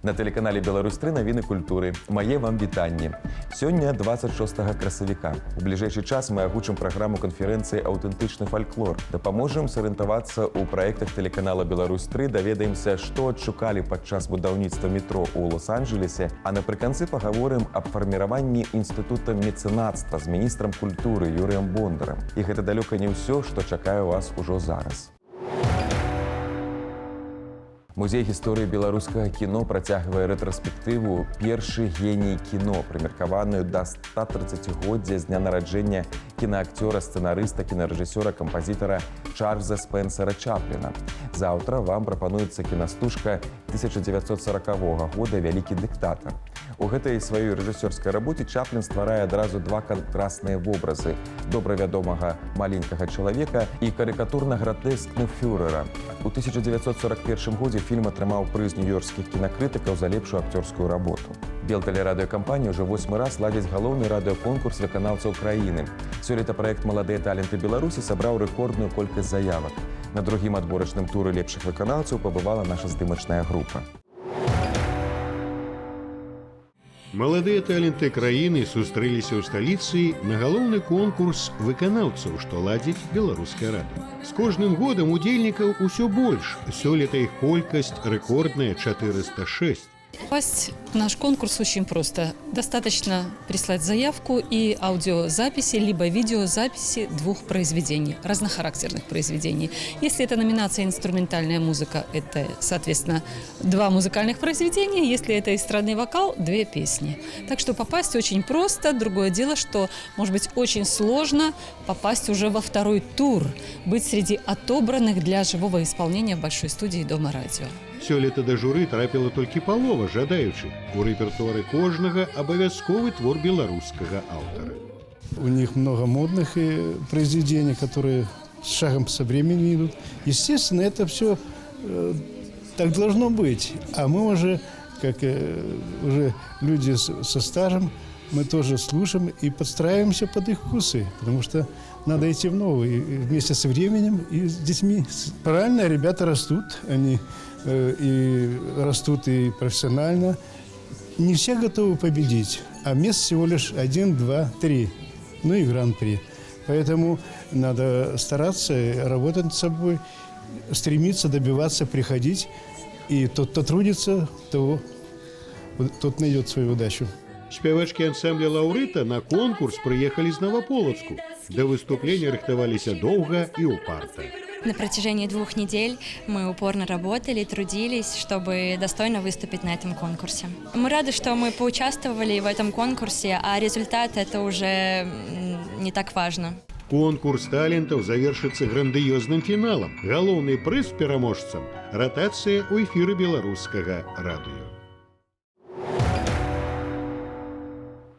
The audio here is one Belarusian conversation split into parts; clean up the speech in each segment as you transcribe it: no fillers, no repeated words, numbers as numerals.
На тэлеканале «Беларусь-3» навіны культуры. Мае вам вітанні. Сёння 26 красавіка. У бліжэйшы час мы агучым праграму канферэнцыі «Аўтэнтычны фальклор». Дапаможам сарыентавацца ў праектах тэлеканала «Беларусь-3», даведаемся, што адшукалі падчас будаўніцтва метро ў Лос-Анджелесе, а напрыканцы пагаворым аб фарміраванні інстытута мецэнацтва з міністрам культуры Юрыем Бондарам. І гэта далёка не ўсё, што чакае вас ужо зараз. Музей гісторыі беларускага кіно працягвае рэтраспектыву «Першы геній кіно», прымеркаваную да 130-годдзя з дня нараджэння кінаакцёра, сцэнарыста, кінарэжысёра, кампазітара Чарльза Спэнсера Чапліна. Заўтра вам прапануецца кінастужка 1940 года «Вялікі дыктатар». У гэтай сваёй рэжысёрскай рабоце Чаплін стварае адразу два кантрасныя вобразы – добра вядомага маленькага чалавека і карыкатурна-гратэскны фюрэра. У 1941 годзе фільм атрымаў прыз нью-йоркскіх кінакрытыкаў за лепшую акцёрскую работу. Белтэлерадыёкампанія ўжо 8 раз ладзіць галоўны радыёконкурс выканаўцаў краіны. Сёлета праект «Маладыя таленты Беларусі» сабраў рэкордную колькасць заявак. На другім адборачным туры лепшых выканаўцаў пабывала наша здымачная група. Маладыя таленты краіны сустрэліся ў сталіцы на галоўны конкурс выканаўцаў, што ладзіць беларуская рада. З кожным годам удзельнікаў усё больш. Сёлета іх колькасць рэкордная 406. Попасть в наш конкурс очень просто. Достаточно прислать заявку и аудиозаписи, либо видеозаписи двух произведений, разнохарактерных произведений. Если это номинация «Инструментальная музыка», это, соответственно, 2 музыкальных произведения. Если это эстрадный вокал, 2 песни. Так что попасть очень просто. Другое дело, что, может быть, очень сложно попасть уже во второй тур, быть среди отобранных для живого исполнения в Большой студии Дома радио. Сёлета да журы трапіла толькі палова жадаючых. У рэпертуары кожнага абавязковы твор беларускага аўтара. У них много модных произведений, которые с шагом со временем идут. Естественно, это все так должно быть. А мы уже, как уже люди со стажем, мы тоже слушаем и подстраиваемся под их вкусы, потому что надо идти в новый вместе со временем и с детьми. Правильно, ребята растут, они и растут и профессионально. Не все готовы победить, а мест всего лишь 1, 2, 3, ну и гран-при. Поэтому надо стараться, работать над собой, стремиться, добиваться, приходить. И тот, кто трудится, тот найдет свою удачу. Спявачкі ансамбля «Лаўрыта» на конкурс прыехалі з Новополацку. Да выступлення рыхтаваліся доўга і упарта. На протяжении 2 недель мы упорно работали, трудились, чтобы достойно выступить на этом конкурсе. Мы рады, что мы поучаствовали в этом конкурсе, а результат – это уже не так важно. Конкурс талентаў завершыцца грандыёзным фіналам. Галоўны прыз пераможцам – ратацыя ў эфіры беларускага радыё.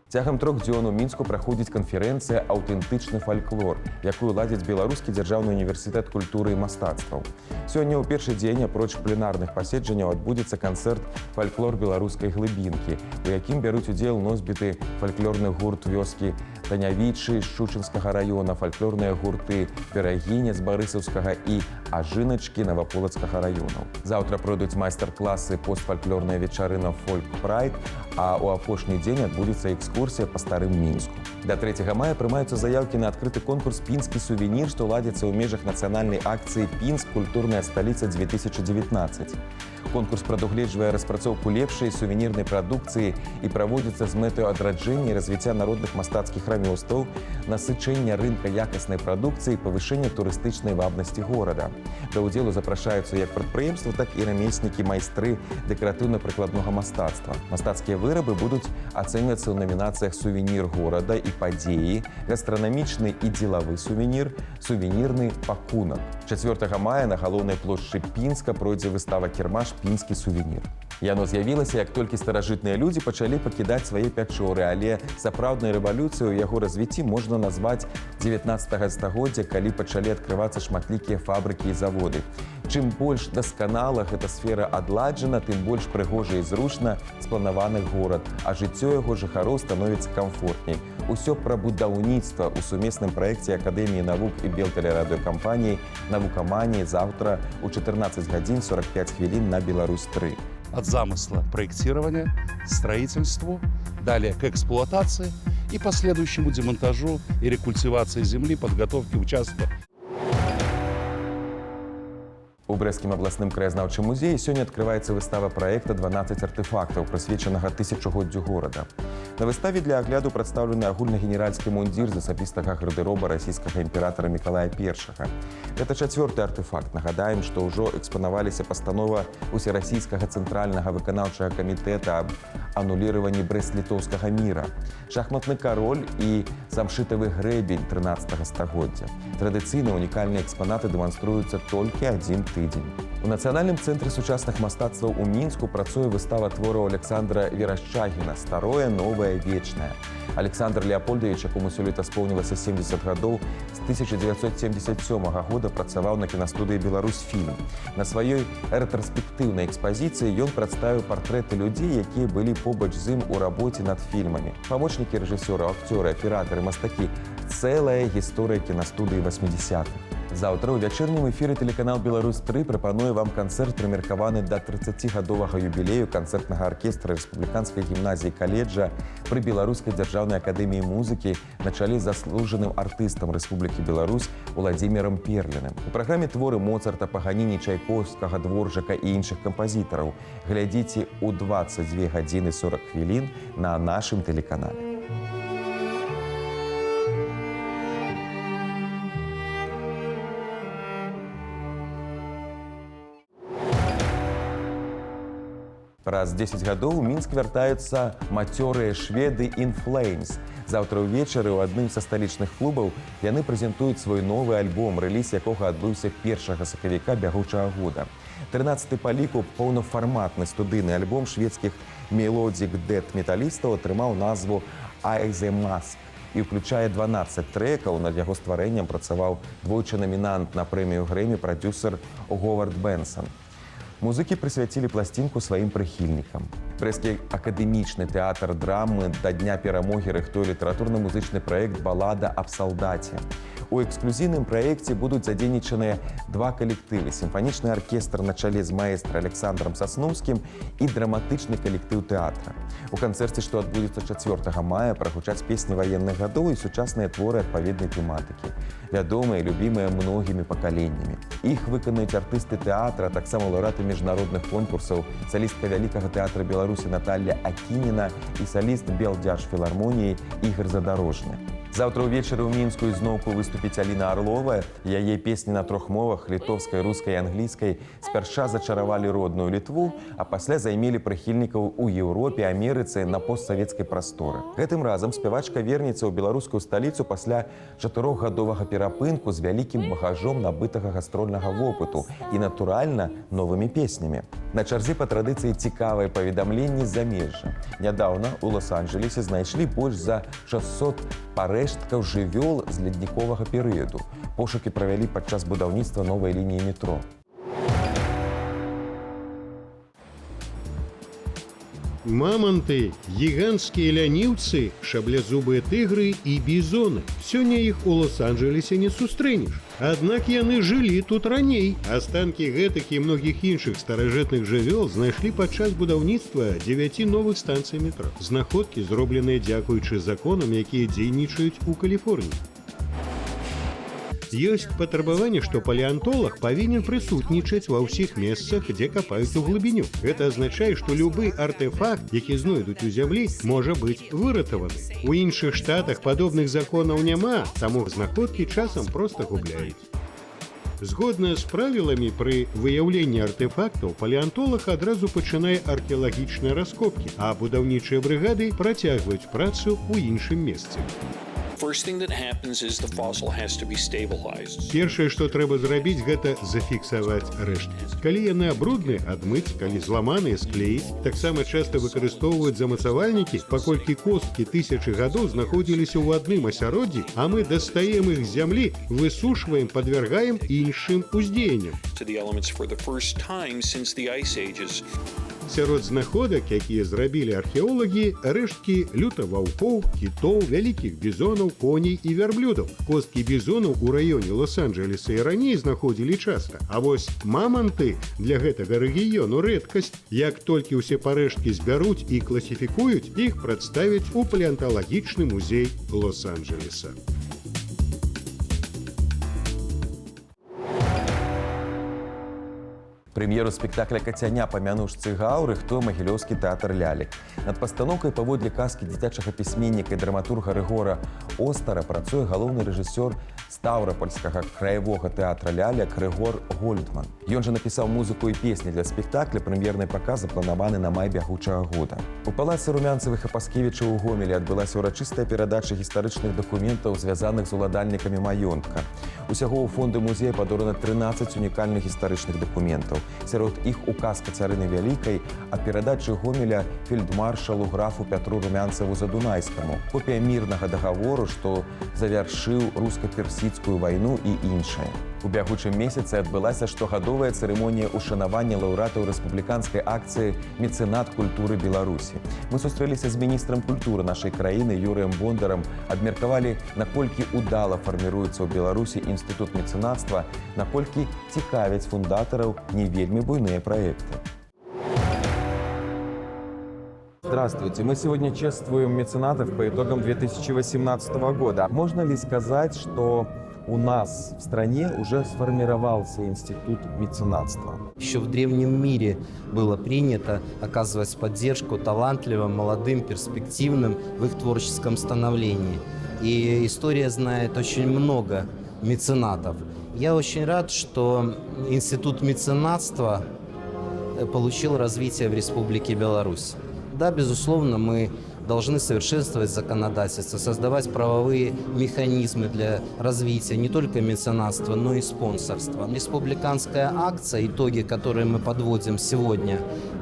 Цягам 3 дзён у Мінску праходзіць канферэнцыя «Аўтэнтычны фальклор», якую ладзіць Беларускі дзяржаўны універсітэт культуры і мастацтваў. Сёння ў першы дзень апроч пленарных паседжанняў адбудзецца канцэрт «Фальклор беларускай глыбінкі», у якім бяруць удзел носьбіты фальклорных гурт вёскі Танявічы з Шучынскага раёна, фальклорныя гурты Берагіня з Барысаўскага і Ажыначкі Наваполацкага раёнаў. Заўтра пройдуць майстар-класы постфальклорная вечарына «Фольк Прайд», а ў апошні дзень адбудзецца экскурсія па старым Мінску. Да 3 мая прымаюцца заяўкі на адкрыты конкурс «Пінскі сувенір», што ладзіцца ў межах нацыянальнай акцыі «Пінск. Культурная сталіца-2019». Конкурс прадугледжвае распрацоўку лепшай сувенірнай прадукцыі і праводзіцца з мэтаю адраджэння і развіцця народных мастацкіх рамёстваў, насычэння рынка якаснай прадукцыі і павышэння турыстычнай вабнасці горада. Да ўдзелу запрашаюцца як прадпрыемствы, так і рамеснікі, майстры дэкаратыўна-прыкладнога мастацтва. Мастацкія вырабы будуць ацэньвацца ў намінацыях «Сувенір горада» і «Падзеі», «Гастранамічны і дзелавы сувенір», «Сувенірны пакунак». 4 мая на галоўнай плошчы Пінска пройдзе выстава «Кірмаш. Пінскі сувенір». Яно з'явілася, як толькі старажытныя людзі пачалі пакідаць свае пячоры, але сапраўднай рэвалюцыю ў яго развіцці можна назваць 19 стагоддзя, калі пачалі адкрывацца шматлікія фабрыкі і заводы. Чым больш дасканала гэта сфера адладжана, тым больш прыгожа і зручна спланаваны горад, а жыццё яго жыхароў становіцца камфортней. Усё пра будаўніцтва ў сумесным праекце Акадэміі навук і Белтэлерадыёкампаніі «Навукаманія» заўтра ў 14 гадзін 45 хвілін на Беларусь-3. от замысла проектирования, строительству, далее к эксплуатации и последующему демонтажу и рекультивации земли, подготовке участка. У брэсцкім абласным краязнаўчым музеі сёння адкрываецца выстава праекта «12 артефактаў», прысвечанага тысячагоддзю горада. На выставе для агляду прадстаўлены агульнагенеральскі мундзір з асабістага гардыроба расійскага імператара Мікалая I. Гэта 4-ты артефакт. Нагадаем, што ўжо экспанаваліся пастанова Усерасійскага цэнтральнага выканаўчага камітэта аб ануліраванні брэст-літоўскага міра, шахматны кароль і самшытавы грэбень 13 стагоддзя. Традыцыйна унікальныя экспанаты дэманструюцца толькі адзін тыдзень. У Нацыянальным цэнтры сучасных мастацтваў у Мінску працуе выстава твораў Александра Верашчагіна «Старое, новое, вечное». Александр Леапольдович, якому сёлета споўнілася 70 гадоў, з 1977 года працаваў на кінастудыі «Беларусьфільм». На сваёй рэтраспектыўнай экспазіцыі ён прадставіў партрэты людзей, якія былі побач з ім у рабоце над фільмамі. Памочнікі рэжысёра, акцёры, аператары, мастакі. Цэлая гісторыя кінастудыі 80-х. Заўтра ў вячэрнім эфіры тэлеканал «Беларусь-3» прапануе вам канцэрт, прымеркаваны да 30гадовага юбілею канцэртнага аркестра Рэспубліканскай гімназіі каледжа пры Беларускай дзяржаўнай акадэміі музыкі на чале з заслужаным артыстам Рэспублікі Беларусь Уладзімірам Перліным. У праграме творы Моцарта, Паганіні, Чайковскага, Дворжака і іншых кампазітараў. Глядзіце ў 22:40 на нашым тэлеканале. Праз 10 гадоў у Мінск вяртаюцца мацёрыя шведы In Flames. Заўтра ўвечары ў адным са сталічных клубаў яны прэзентуюць свой новы альбом, рэліз якога адбыўся 1 сакавіка бягучага года. 13-ты па ліку паўнафарматны студыйны альбом шведскіх мелодзік дэт-металістаў атрымаў назву «I the Mask» і ўключае 12 трэкаў. Над яго стварэннем працаваў двойчы намінант на прэмію Грэмі прадзюсар Говард Бенсон. Музыкі прысвяцілі пласцінку сваім прыхільнікам. Брэсцкі акадэмічны тэатр драмы да дня перамогі рыхтуе літаратурна-музычны праект «Балада аб салдаце». У эксклюзіўным праекце будуць задзейнічаныя 2 калектывы: сімфанічны аркестр на чале з маэстра Александром Сасноўскім і драматычны калектыў тэатра. У канцэрце, што адбудзецца 4 мая, прагучаць песні ваенных гадоў і сучасныя творы адпаведнай тэматыкі, вядомыя і любімыя многімі пакаленнямі. Іх выканаюць артысты тэатра, таксама лаўрэаты міжнародных конкурсаў, салістка Вялікага тэатра Беларусі Наталля Акініна і саліст Белдзяржфілармоніі Ігор Задарожны. Заўтра ўвечары ў Мінску ізноўку выступіць Аліна Арлова. Яе песні на 3 мовах – літоўскай, рускай і англійскай – спярша зачаравалі родную Літву, а пасля займелі прыхільнікаў у Еўропе, Амерыцы, на постсавецкай прасторы. Гэтым разам спявачка вернецца ў беларускую сталіцу пасля 4гадовага перапынку з вялікім багажом набытага гастрольнага вопыту і, натуральна, новымі песнямі. На чарзе па традыцыі цікавыя паведамленні з замежжа. Нядаўна ў Лос-Анджелесе знайшлі больш за 600 парэшткаў жывёл з ледніковага перыяду. Пошукі правялі падчас будаўніцтва новай лініі метро. Мамонты, гіганцкія ляніўцы, шаблязубыя тыгры і бізоны. Сёння іх у Лос-Анджелесе не сустрэнеш. Аднак яны жылі тут раней. Астанкі гэтых і многіх іншых старажытных жывёл знайшлі падчас будаўніцтва 9 новых станцый метро. Знаходкі зробленыя дзякуючы законам, якія дзейнічаюць у Каліфорніі. Ёсць патрабаванне, што палеантолаг павінен прысутнічаць ва ўсіх месцах, дзе капаюць у глыбіню. Гэта азначае, што любы артефакт, які знойдуць у зямлі, можа быць выратаваны. У іншых штатах падобных законаў няма, таму знаходкі часам проста губляюць. Згодна з правіламі, пры выяўленні артефактаў палеантолаг адразу пачынае археалагічныя раскопкі, а будаўнічыя брыгады працягваюць працу ў іншым месцы. First thing that happens is the fossil has to be stabilized. Першае, што трэба зрабіць, гэта зафіксаваць рэшткі. Калі яны абрудныя, адмыць, калі зламаныя, склеіць. Таксама часта выкарыстоўваюць замацавальнікі, паколькі косткі тысячы гадоў знаходзіліся ў адным асяроддзі, а мы дастаем іх з зямлі, высушваем, падвяргаем іншым уздзеянням. To the elements for the first time since the ice ages. Сярод знаходак, якія зрабілі археолагі, рэшткі лютаваўкоў, кітоў, вялікіх бізонаў, коней і вярблюдаў. Косткі бізонаў у раёне Лос-Анджелеса і раней знаходзілі часта. А вось маманты для гэтага рэгіёну рэдкасць. Як толькі ўсе парэшткі збяруць і класіфікуюць, іх прадставяць у палеанталагічны музей Лос-Анджелеса. Прэм'еру спектакля «Кацяня» па мянушцы Гаў рыхтуе магілёўскі тэатр лялек. Над пастаноўкай паводле казкі дзіцячага пісьменніка і драматурга Рыгора Остара працуе галоўны рэжысёр стаўрапольскага краявога тэатра лялек Рыгор Гольдман. Ён жа напісаў музыку і песні для спектакля, прэм'ерны паказ запланаваны на май бягучага года. У палацы Румянцавых і Паскевіча ў Гомелі адбылася ўрачыстая перадача гістарычных дакументаў, звязаных з уладальнікамі маёнтка. Усяго ў фонды музея падорана 13 унікальных гістарычных дакументаў. Сярод іх указ Кацярыны Вялікай аб перадачы Гомеля фельдмаршалу графу Пятру Румянцаву Задунайскаму, копія мірнага дагавору, што завяршыў руска-персідскую вайну і іншае. У бягучым месяцы адбылася штогадовая цырымонія ўшанавання лаўрэатаў рэспубліканскай акцыі «Мецэнат культуры Беларусі». Мы сустрэліся з міністрам культуры нашай краіны Юрыем Бондарам, абмеркавалі, наколькі удала фарміруецца ў Беларусі інстытут мецэнацтва, наколькі цікавяць фундатараў не вельмі буйныя праекты. Здравствуйте. Мы сегодня чествуем меценатов по итогам 2018 года. Можно ли сказать, что у нас в стране уже сформировался институт меценатства? Еще в древнем мире было принято оказывать поддержку талантливым, молодым, перспективным в их творческом становлении. И история знает очень много меценатов. Я очень рад, что институт меценатства получил развитие в Республике Беларусь. Да, безусловно, мы должны совершенствовать законодательство, создавать правовые механизмы для развития не только меценатства, но и спонсорства. Республиканская акция, итоги, которые мы подводим сегодня,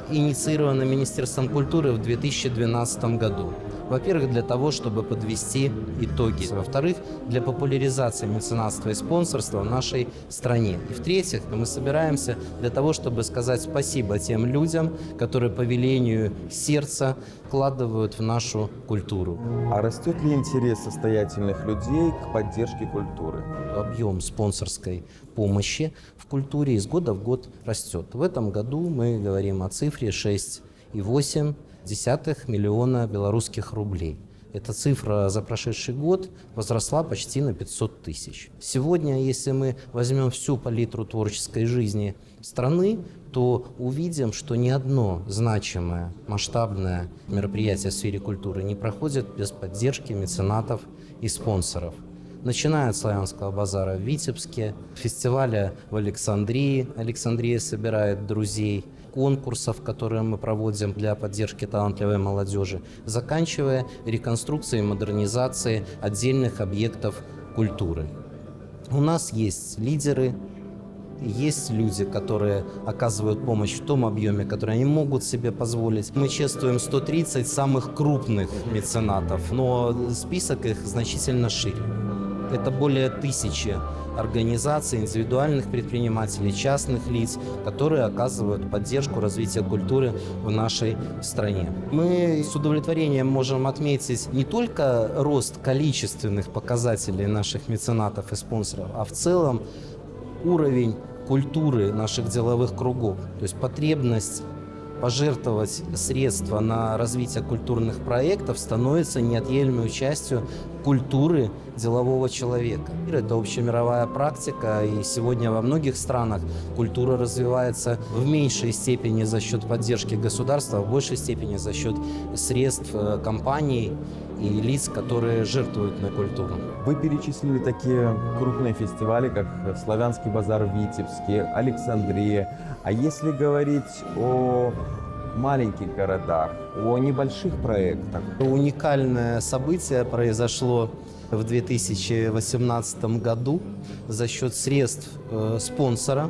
инициирована Министерством культуры в 2012 году. Во-первых, для того, чтобы подвести итоги. Во-вторых, для популяризации меценатства и спонсорства в нашей стране. И в-третьих, мы собираемся для того, чтобы сказать спасибо тем людям, которые по велению сердца вкладывают в нашу культуру. А растет ли интерес состоятельных людей к поддержке культуры? Объем спонсорской помощи в культуре из года в год растет. В этом году мы говорим о цифре 6,8 миллиона белорусских рублей. Эта цифра за прошедший год возросла почти на 500 тысяч. Сегодня, если мы возьмем всю палитру творческой жизни страны, то увидим, что ни одно значимое, масштабное мероприятие в сфере культуры не проходит без поддержки меценатов и спонсоров. Начиная от Славянского базара в Витебске, фестиваля в Александрии. Александрия собирает друзей, конкурсов, которые мы проводим для поддержки талантливой молодежи, заканчивая реконструкцией и модернизацией отдельных объектов культуры. У нас есть лидеры, есть люди, которые оказывают помощь в том объеме, который они могут себе позволить. Мы чествуем 130 самых крупных меценатов, но список их значительно шире. Это более 1000 организаций, индивидуальных предпринимателей, частных лиц, которые оказывают поддержку развития культуры в нашей стране. Мы с удовлетворением можем отметить не только рост количественных показателей наших меценатов и спонсоров, а в целом уровень культуры наших деловых кругов, то есть потребность пожертвовать средства на развитие культурных проектов становится неотъемлемой частью культуры делового человека. Это общемировая практика, и сегодня во многих странах культура развивается в меньшей степени за счет поддержки государства, а в большей степени за счет средств компаний и лиц, которые жертвуют на культуру. Вы перечислили такие крупные фестивали, как Славянский базар в Витебске, Александрия. А если говорить о маленьких городах, о небольших проектах? Уникальное событие произошло в 2018 году. За счет средств спонсора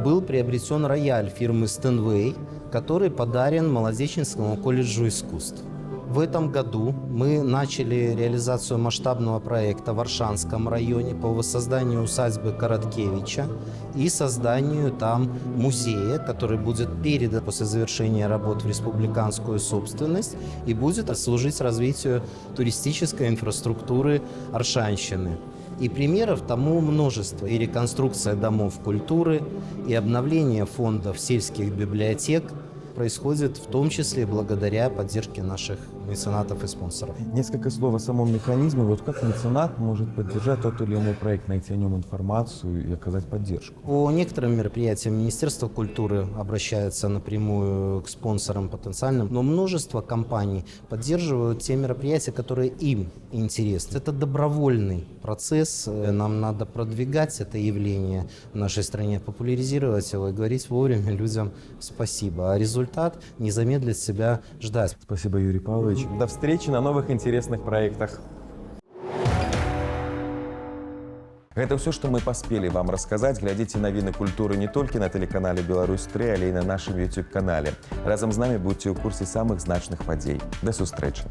был приобретен рояль фирмы Steinway, который подарен Молодеченскому колледжу искусств. В этом году мы начали реализацию масштабного проекта в Аршанском районе по воссозданию усадьбы Короткевича и созданию там музея, который будет передан после завершения работ в республиканскую собственность и будет служить развитию туристической инфраструктуры Аршанщины. И примеров тому множество. И реконструкция домов культуры, и обновление фондов сельских библиотек происходит в том числе благодаря поддержке наших меценатов и спонсоров. Несколько слов о самом механизме. Вот как меценат может поддержать тот или иной проект, найти о нем информацию и оказать поддержку? По некоторым мероприятиям Министерство культуры обращается напрямую к спонсорам потенциальным, но множество компаний поддерживают те мероприятия, которые им интересны. Это добровольный процесс, нам надо продвигать это явление в нашей стране, популяризировать его и говорить вовремя людям спасибо. А результат не замедлит себя ждать. Спасибо, Юрий Павлович. До встречи на новых интересных проектах. Это все, что мы поспели вам рассказать. Глядите навіны культуры не только на телеканале «Беларусь-3», але и на нашем YouTube-канале. Разом з нами будьте у курсе самых значных подей. До сустрэчы.